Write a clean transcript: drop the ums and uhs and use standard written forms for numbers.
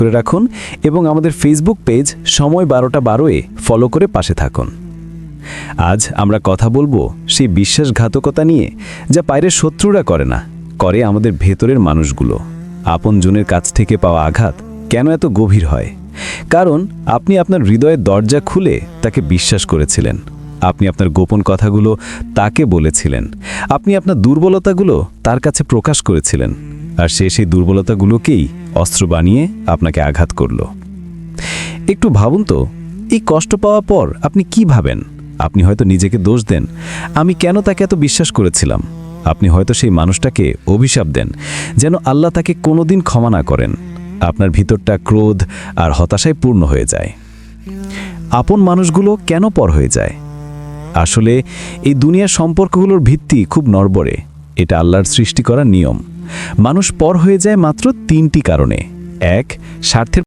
করে রাখুন এবং আমাদের ফেসবুক পেজ সময় 12টা 12-এ ফলো করে পাশে থাকুন। আজ আমরা কথা বলবো সেই বিশ্বাসঘাতকতা নিয়ে, যা বাইরের শত্রুরা করে না, করে আমাদের ভেতরের মানুষগুলো। আপনজনের কাছ থেকে পাওয়া আঘাত কেন এত গভীর হয়? কারণ আপনি আপনার হৃদয়ের দরজা খুলে তাকে বিশ্বাস করেছিলেন। আপনি আপনার গোপন কথাগুলো তাকে বলেছিলেন। আপনি আপনার দুর্বলতাগুলো তার কাছে প্রকাশ করেছিলেন, আর সে সেই দুর্বলতাগুলোকেই অস্ত্র বানিয়ে আপনাকে আঘাত করল। একটু ভাবুন তো, এই কষ্ট পাওয়ার পর আপনি কি ভাবেন? আপনি হয়তো নিজেকে দোষ দেন, আমি কেন তাকে এত বিশ্বাস করেছিলাম। আপনি হয়তো সেই মানুষটাকে অভিশাপ দেন, যেন আল্লাহ তাকে কোনোদিন ক্ষমা না করেন। আপনার ভিতরটা ক্রোধ আর হতাশায় পূর্ণ হয়ে যায়। আপন মানুষগুলো কেন পর হয়ে যায়? আসলে এই দুনিয়ার সম্পর্কগুলোর ভিত্তি খুব নড়বড়ে। এটা আল্লাহর সৃষ্টি করা নিয়ম। মানুষ পর হয়ে যায় মাত্র 3টি কারণে। 1, স্বার্থের